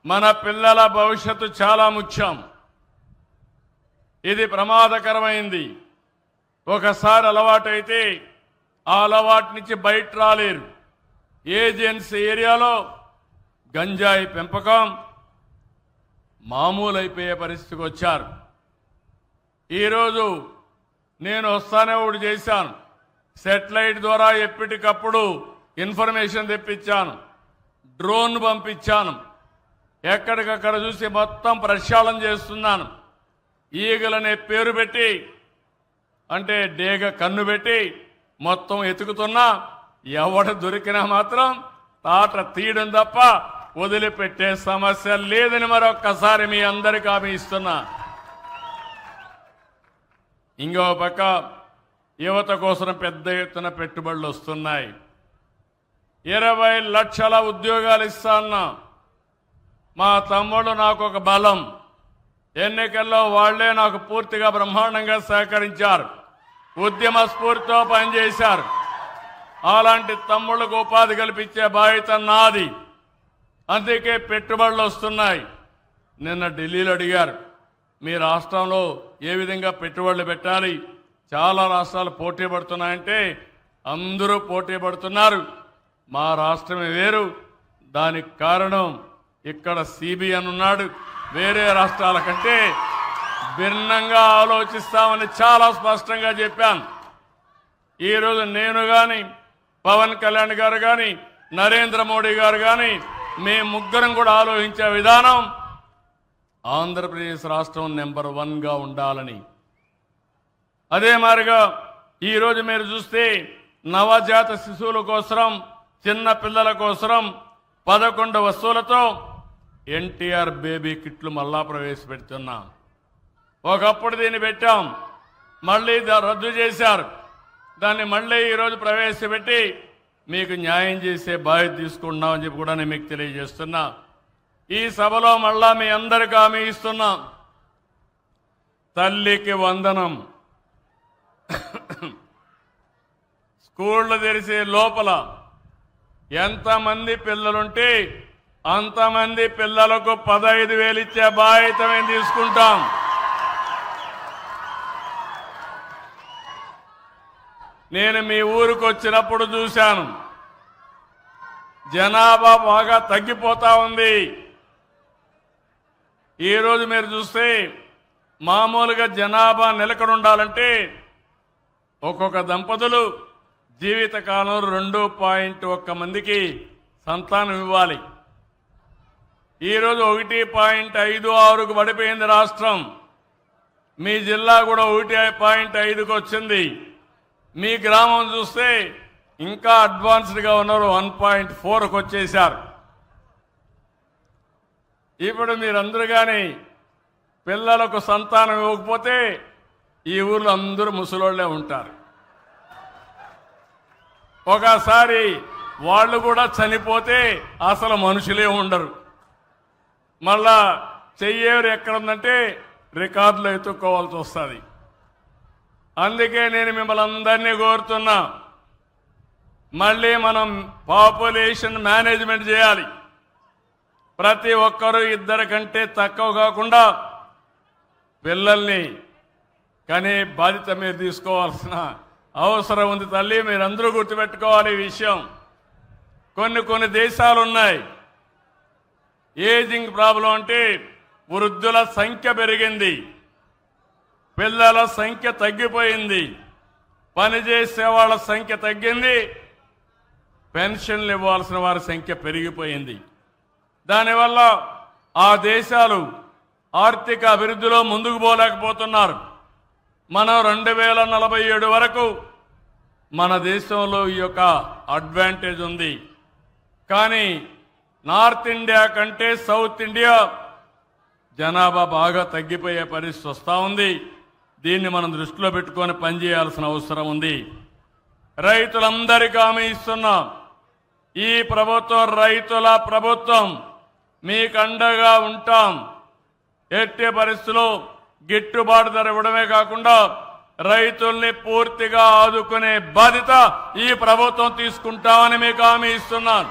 మన పిల్లల భవిష్యత్తు చాలా ముఖ్యం. ఇది ప్రమాదకరమైంది. ఒకసారి అలవాటైతే ఆ అలవాటు నుంచి బయట రాలేరు. ఏజెన్సీ ఏరియాలో గంజాయి పెంపకం మామూలైపోయే పరిస్థితికి వచ్చారు. ఈరోజు నేను వస్తానే ఒకటి చేశాను. సెటిలైట్ ద్వారా ఎప్పటికప్పుడు ఇన్ఫర్మేషన్ తెప్పించాను, డ్రోన్ పంపించాను, ఎక్కడికక్కడ చూసి మొత్తం ప్రక్షాళన చేస్తున్నాను. ఈగలనే పేరు పెట్టి, అంటే డేగ కన్ను పెట్టి మొత్తం ఎతుకుతున్నా ఎవడు దొరికినా మాత్రం తాట తీయడం తప్ప వదిలిపెట్టే సమస్య లేదని మరొక్కసారి మీ అందరికీ హామీ ఇస్తున్నా. ఇంకో పక్క యువత కోసం పెద్ద ఎత్తున పెట్టుబడులు వస్తున్నాయి. 20 లక్షల ఉద్యోగాలు ఇస్తాన్నా. మా తమ్ముళ్ళు నాకు ఒక బలం. ఎన్నికల్లో వాళ్లే నాకు పూర్తిగా బ్రహ్మాండంగా సహకరించారు, ఉద్యమ స్ఫూర్తితో పనిచేశారు. అలాంటి తమ్ముళ్లకు ఉపాధి కల్పించే బాధ్యత నాది. అందుకే పెట్టుబడులు వస్తున్నాయి. నిన్న ఢిల్లీలో అడిగారు, మీ రాష్ట్రంలో ఏ విధంగా పెట్టుబడులు పెట్టాలి? చాలా రాష్ట్రాలు పోటీ పడుతున్నాయంటే అందరూ పోటీ పడుతున్నారు. మా రాష్ట్రమే వేరు. దానికి కారణం ఇక్కడ సిబిఎన్ ఉన్నాడు. వేరే రాష్ట్రాల కంటే భిన్నంగా ఆలోచిస్తామని చాలా స్పష్టంగా చెప్పాను. ఈరోజు నేను కానీ, పవన్ కళ్యాణ్ గారు కానీ, నరేంద్ర మోడీ గారు కానీ, మేము ముగ్గురం కూడా ఆలోచించే విధానం ఆంధ్రప్రదేశ్ రాష్ట్రం నెంబర్ 1గా ఉండాలని. అదే మాదిరిగా ఈరోజు మీరు చూస్తే నవజాత శిశువుల కోసం, చిన్న పిల్లల కోసం 11 వస్తువులతో ఎన్టీఆర్ బేబీ కిట్లు మళ్ళా ప్రవేశపెడుతున్నాం. ఒకప్పుడు దీన్ని పెట్టాం, మళ్ళీ రద్దు చేశారు. దాన్ని మళ్ళీ ఈరోజు ప్రవేశపెట్టి మీకు న్యాయం చేసే బాధ్యత తీసుకుంటున్నామని చెప్పి కూడా నేను మీకు తెలియజేస్తున్నా. ఈ సభలో మళ్ళా మీ అందరికీ హామీ ఇస్తున్నా. తల్లికి వందనం. స్కూళ్లు తెరిసే లోపల ఎంతమంది పిల్లలుంటే అంతమంది పిల్లలకు 15,000 ఇచ్చే బాధ్యత మేము తీసుకుంటాం. నేను మీ ఊరికి వచ్చినప్పుడు చూశాను, జనాభా బాగా తగ్గిపోతా ఉంది. ఈరోజు మీరు చూస్తే మామూలుగా జనాభా నిలకడ ఉండాలంటే ఒక్కొక్క దంపతులు జీవితకాలం 2.1 మందికి సంతానం ఇవ్వాలి. ఈరోజు 1.56కు పడిపోయింది రాష్ట్రం. మీ జిల్లా కూడా 1.5కు వచ్చింది. మీ గ్రామం చూస్తే ఇంకా అడ్వాన్స్డ్గా ఉన్నారు, 1.4కు వచ్చేశారు. ఇప్పుడు మీరందరూ కానీ పిల్లలకు సంతానం ఇవ్వకపోతే ఈ ఊర్లో అందరూ ముసలోళ్లే ఉంటారు. ఒకసారి వాళ్ళు కూడా చనిపోతే అసలు మనుషులే ఉండరు. మళ్ళా చెయ్యేరు ఎక్కడుందంటే రికార్డులో ఎత్తుక్కోవాల్సి వస్తుంది. అందుకే నేను మిమ్మల్ని అందరినీ కోరుతున్నా, మళ్ళీ మనం పాపులేషన్ మేనేజ్మెంట్ చేయాలి. ప్రతి ఒక్కరూ 2 కంటే తక్కువ కాకుండా పిల్లల్ని కనే బాధ్యత మీరు తీసుకోవాల్సిన అవసరం ఉంది. తల్లి, మీరందరూ గుర్తుపెట్టుకోవాలి ఈ విషయం. కొన్ని దేశాలు ఉన్నాయి, ఏజింగ్ ప్రాబ్లం అంటే వృద్ధుల సంఖ్య పెరిగింది, పిల్లల సంఖ్య తగ్గిపోయింది, పనిచేసే వాళ్ళ సంఖ్య తగ్గింది, పెన్షన్లు ఇవ్వాల్సిన వారి సంఖ్య పెరిగిపోయింది. దానివల్ల ఆ దేశాలు ఆర్థిక అభివృద్ధిలో ముందుకు పోలేకపోతున్నారు. మనం 2047 వరకు మన దేశంలో ఈ యొక్క అడ్వాంటేజ్ ఉంది. కానీ నార్త్ ఇండియా కంటే సౌత్ ఇండియా జనాభా బాగా తగ్గిపోయే పరిస్థితి వస్తూ ఉంది. దీన్ని మనం దృష్టిలో పెట్టుకొని పనిచేయాల్సిన అవసరం ఉంది. రైతులందరికీ హామీ ఇస్తున్నాం, ఈ ప్రభుత్వం రైతుల ప్రభుత్వం, మీకు అండగా ఉంటాం. ఎట్టి పరిస్థితుల్లో గిట్టుబాటు ధర ఇవ్వడమే కాకుండా రైతుల్ని పూర్తిగా ఆదుకునే బాధ్యత ఈ ప్రభుత్వం తీసుకుంటామని మీకు హామీ ఇస్తున్నాను.